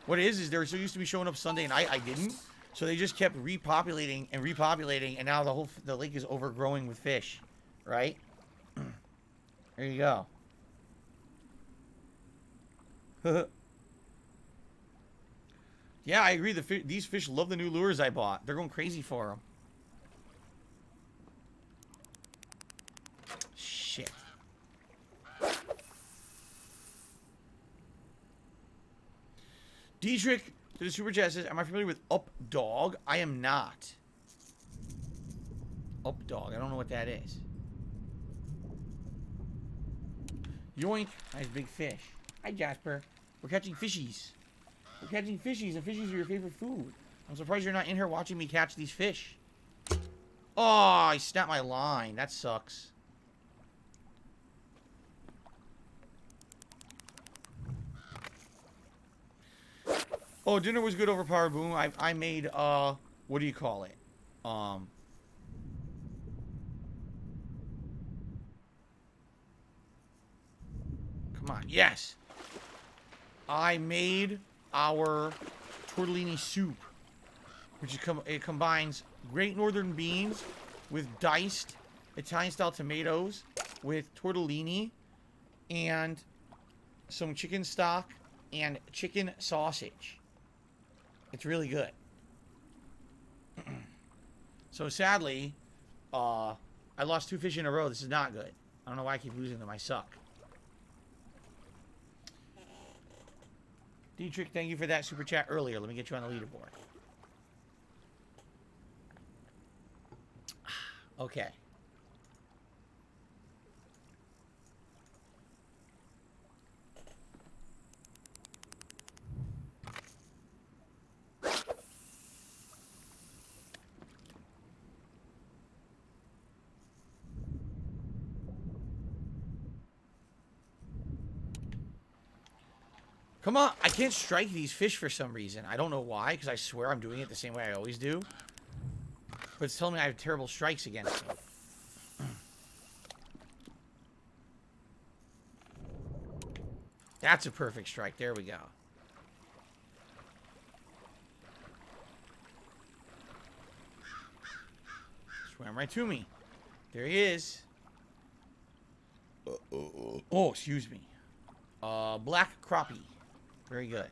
What it is they're so used to be showing up Sunday night, I didn't. So they just kept repopulating, and now the lake is overgrowing with fish, right? There you go. Yeah, I agree. These fish love the new lures I bought. They're going crazy for them. Shit. Dietrich to the Super Chat says, am I familiar with Up Dog? I am not. Up Dog. I don't know what that is. Yoink. Nice big fish. Hi, Jasper. We're catching fishies. We're catching fishies, and fishies are your favorite food. I'm surprised you're not in here watching me catch these fish. Oh, I snapped my line. That sucks. Oh, dinner was good over Power Boom. I made, what do you call it? Come on. Yes. I made our tortellini soup, which it combines Great Northern beans with diced Italian-style tomatoes with tortellini and some chicken stock and chicken sausage. It's really good. So sadly, I lost 2 fish in a row. This is not good. I don't know why I keep losing them. I suck. Dietrich, thank you for that super chat earlier. Let me get you on the leaderboard. Okay. Come on, I can't strike these fish for some reason. I don't know why, because I swear I'm doing it the same way I always do. But it's telling me I have terrible strikes against me. That's a perfect strike. There we go. Swam right to me. There he is. Oh, excuse me. Black crappie. Very good.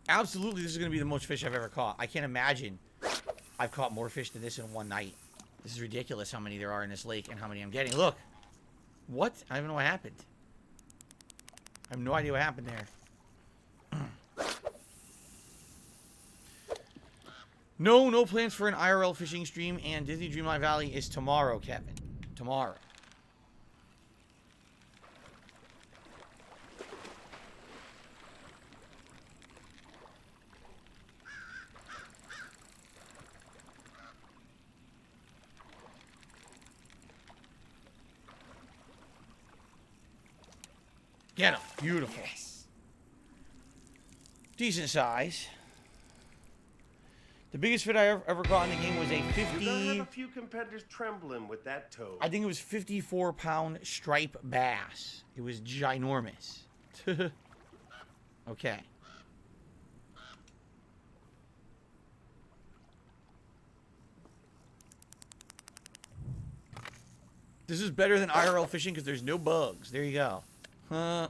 Absolutely, this is going to be the most fish I've ever caught. I can't imagine I've caught more fish than this in one night. This is ridiculous how many there are in this lake and how many I'm getting. Look. What? I don't even know what happened. I have no idea what happened there. No plans for an IRL fishing stream, and Disney Dreamlight Valley is tomorrow, Kevin. Tomorrow. Get him. Beautiful. Yes. Decent size. The biggest fit I ever caught in the game was a 50... You're gonna have a few competitors trembling with that toad. I think it was 54-pound stripe bass. It was ginormous. Okay. This is better than IRL fishing because there's no bugs. There you go. No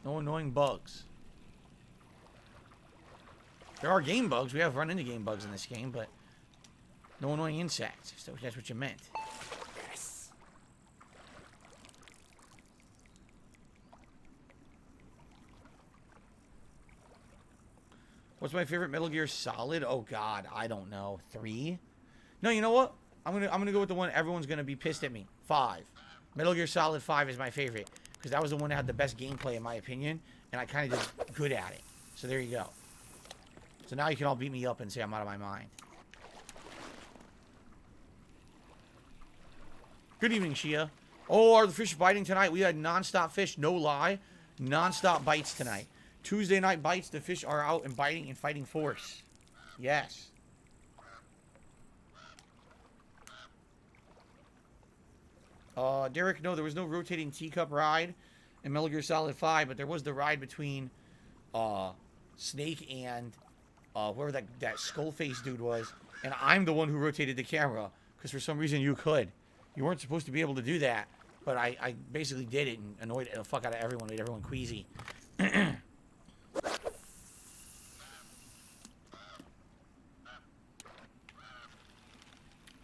annoying bugs. There are game bugs. We have run into game bugs in this game, but no annoying insects. So that's what you meant. Yes. What's my favorite Metal Gear Solid? Oh God, I don't know. 3? No, you know what? I'm gonna go with the one everyone's gonna be pissed at me. 5. Metal Gear Solid 5 is my favorite because that was the one that had the best gameplay in my opinion, and I kind of did good at it. So there you go. So now you can all beat me up and say I'm out of my mind. Good evening, Shia. Oh, are the fish biting tonight? We had non-stop fish, no lie. Non-stop bites tonight. Tuesday night bites, the fish are out and biting and fighting force. Yes. Derek, no, there was no rotating teacup ride in Metal Gear Solid 5, but there was the ride between Snake and whoever that skull-faced dude was, and I'm the one who rotated the camera, because for some reason you could. You weren't supposed to be able to do that, but I basically did it and annoyed the fuck out of everyone, made everyone queasy. I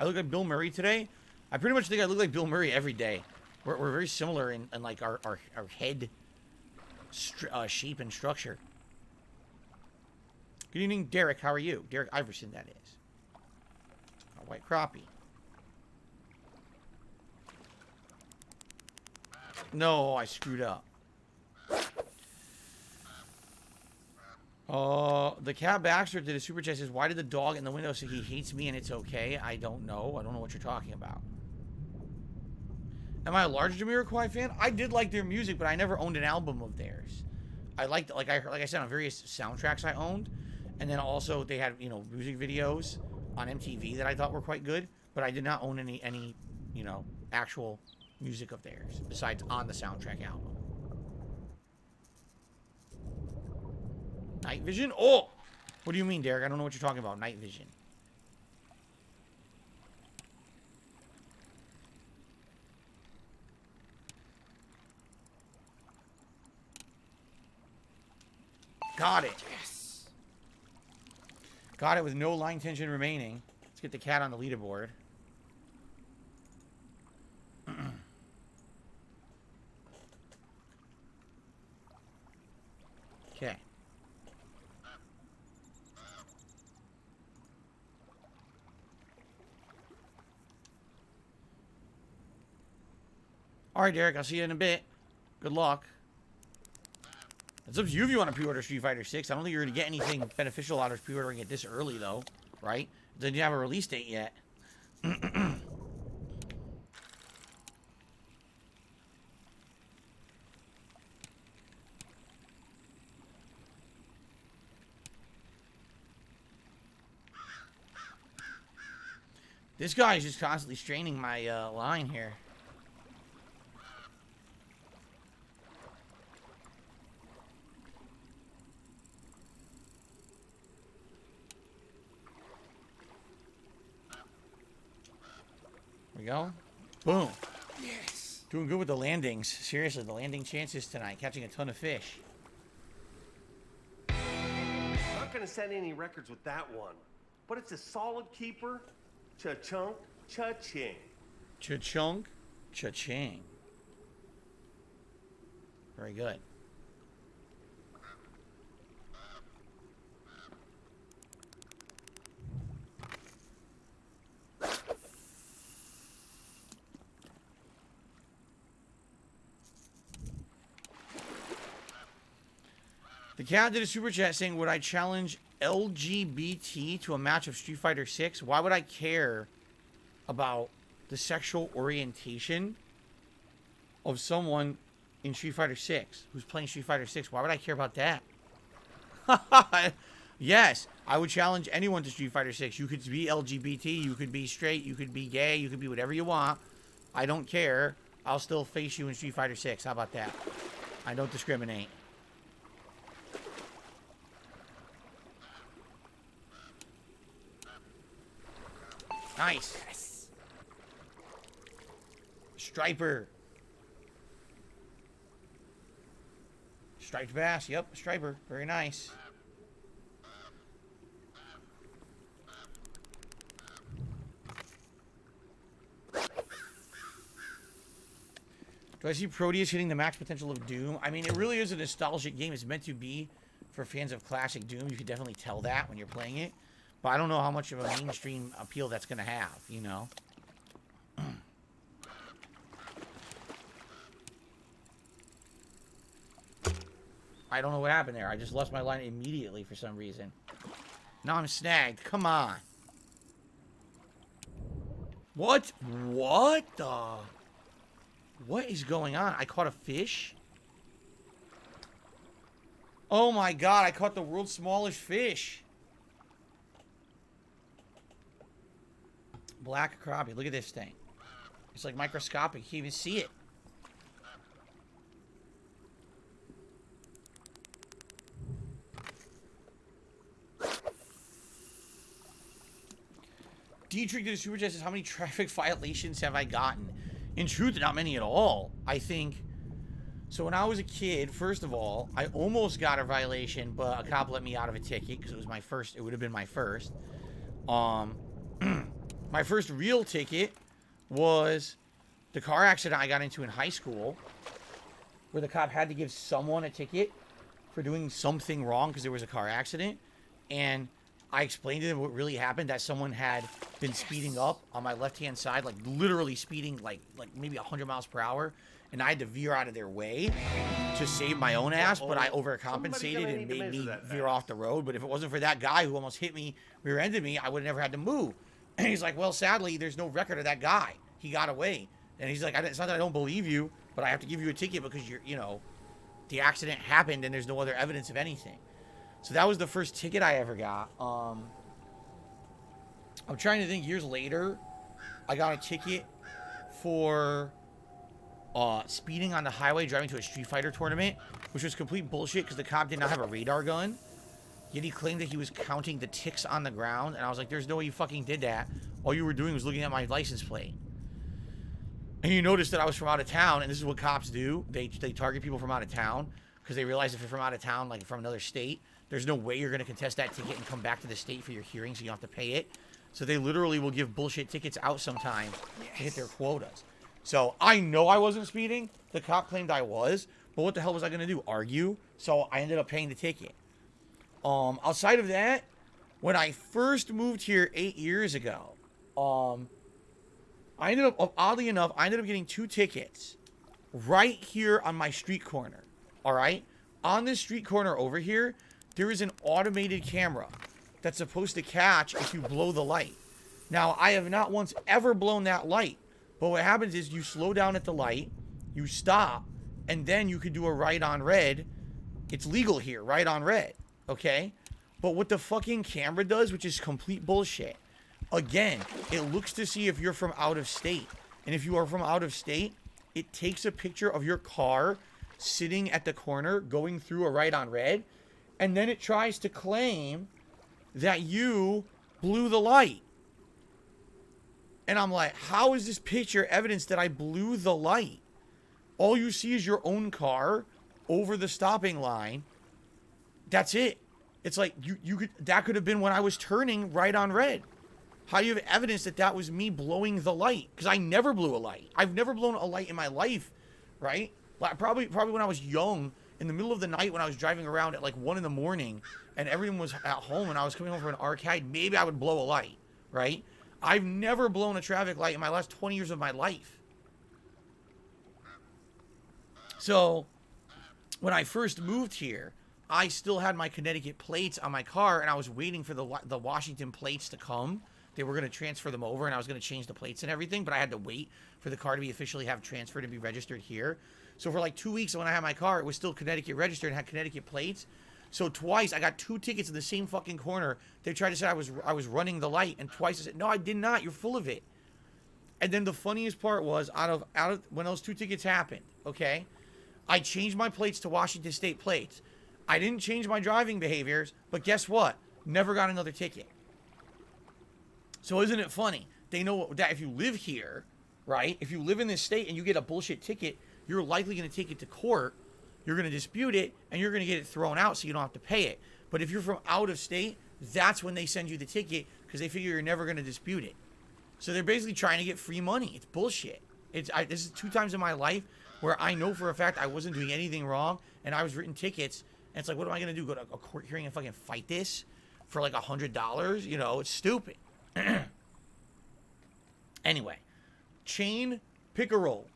look like Bill Murray today. I pretty much think I look like Bill Murray every day. We're very similar in like our head shape and structure. Good evening, Derek. How are you? Derek Iverson, that is. A white crappie. No, I screwed up. The Cat Baxter did a super chat says, why did the dog in the window say he hates me and it's okay? I don't know. I don't know what you're talking about. Am I a large Jamiroquai fan? I did like their music, but I never owned an album of theirs. I liked, like I said, on various soundtracks I owned. And then also they had, you know, music videos on MTV that I thought were quite good. But I did not own any you know, actual music of theirs besides on the soundtrack album. Night Vision? Oh! What do you mean, Derek? I don't know what you're talking about. Night Vision. Got it. Yes. Got it with no line tension remaining. Let's get the cat on the leaderboard. Okay. All right, Derek. I'll see you in a bit. Good luck. It's up to you if you want to pre-order Street Fighter 6. I don't think you're going to get anything beneficial out of pre-ordering it this early, though. Right? Then you have a release date yet. This guy is just constantly straining my line here. There we go. Boom. Yes. Doing good with the landings. Seriously, the landing chances tonight. Catching a ton of fish. Not gonna set any records with that one, but it's a solid keeper. Cha-chunk, cha-ching. Cha-chunk, cha-ching. Very good. The cat did a super chat saying, would I challenge LGBT to a match of Street Fighter 6? Why would I care about the sexual orientation of someone in Street Fighter 6 who's playing Street Fighter 6? Why would I care about that? Yes, I would challenge anyone to Street Fighter 6. You could be LGBT, you could be straight, you could be gay, you could be whatever you want. I don't care. I'll still face you in Street Fighter 6. How about that? I don't discriminate. Nice. Yes. Striper. Striped bass. Yep, striper. Very nice. Do I see Proteus hitting the max potential of Doom? I mean, it really is a nostalgic game. It's meant to be for fans of classic Doom. You can definitely tell that when you're playing it. But I don't know how much of a mainstream appeal that's going to have, you know? I don't know what happened there. I just lost my line immediately for some reason. Now I'm snagged. Come on. What? What the? What is going on? I caught a fish? Oh my god, I caught the world's smallest fish. Black crappie. Look at this thing. It's like microscopic. You can't even see it. Dietrich did a super chat says, how many traffic violations have I gotten? In truth, not many at all. I think. So when I was a kid, first of all, I almost got a violation, but a cop let me out of a ticket because it was my first. It would have been my first. My first real ticket was the car accident I got into in high school, where the cop had to give someone a ticket for doing something wrong because there was a car accident. And I explained to them what really happened, that someone had been speeding up on my left-hand side, like literally speeding like maybe 100 miles per hour. And I had to veer out of their way to save my own ass, but I overcompensated and made me veer off the road. But if it wasn't for that guy who almost hit me, rear-ended me, I would have never had to move. And he's like, well, sadly, there's no record of that guy. He got away. And he's like, it's not that I don't believe you, but I have to give you a ticket because the accident happened and there's no other evidence of anything. So that was the first ticket I ever got. I'm trying to think, years later, I got a ticket for speeding on the highway driving to a Street Fighter tournament, which was complete bullshit because the cop did not have a radar gun. Yet he claimed that he was counting the ticks on the ground, and I was like, there's no way you fucking did that. All you were doing was looking at my license plate. And you noticed that I was from out of town, and this is what cops do. They target people from out of town because they realize if you're from out of town, like from another state, there's no way you're going to contest that ticket and come back to the state for your hearing, so you don't have to pay it. So they literally will give bullshit tickets out sometimes to hit their quotas. So I know I wasn't speeding. The cop claimed I was, but what the hell was I going to do? Argue? So I ended up paying the ticket. Outside of that, when I first moved here 8 years ago, I ended up, oddly enough, getting 2 tickets right here on my street corner. All right? On this street corner over here, there is an automated camera that's supposed to catch if you blow the light. Now, I have not once ever blown that light, but what happens is you slow down at the light, you stop, and then you could do a right on red. It's legal here, right on red. Okay? But what the fucking camera does, which is complete bullshit, again, it looks to see if you're from out of state. And if you are from out of state, it takes a picture of your car sitting at the corner going through a right on red, and then it tries to claim that you blew the light. And I'm like, how is this picture evidence that I blew the light? All you see is your own car over the stopping line. That's it. It's like you could, that could have been when I was turning right on red. How do you have evidence that that was me blowing the light? Because I never blew a light. I've never blown a light in my life, right? Like probably when I was young, in the middle of the night when I was driving around at like 1 in the morning and everyone was at home and I was coming home from an arcade, maybe I would blow a light, right? I've never blown a traffic light in my last 20 years of my life. So when I first moved here, I still had my Connecticut plates on my car, and I was waiting for the Washington plates to come. They were going to transfer them over, and I was going to change the plates and everything, but I had to wait for the car to be officially have transferred and be registered here. So for like 2 weeks when I had my car, it was still Connecticut registered and had Connecticut plates. So twice I got 2 tickets in the same fucking corner. They tried to say I was running the light, and twice I said, no, I did not. You're full of it. And then the funniest part was out of when those 2 tickets happened, okay, I changed my plates to Washington State plates. I didn't change my driving behaviors, but guess what? Never got another ticket. So isn't it funny? They know that if you live here, right? If you live in this state and you get a bullshit ticket, you're likely going to take it to court. You're going to dispute it, and you're going to get it thrown out so you don't have to pay it. But if you're from out of state, that's when they send you the ticket because they figure you're never going to dispute it. So they're basically trying to get free money. It's bullshit. This is 2 times in my life where I know for a fact I wasn't doing anything wrong, and I was written tickets. And it's like, what am I going to do? Go to a court hearing and fucking fight this for like $100? You know, it's stupid. Anyway, chain pickerel,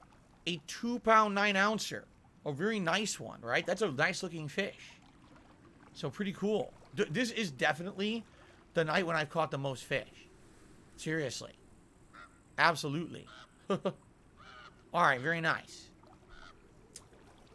a 2-pound 9-ouncer, a very nice one, right? That's a nice looking fish. So pretty cool. This is definitely the night when I've caught the most fish. Seriously. Absolutely. All right, very nice.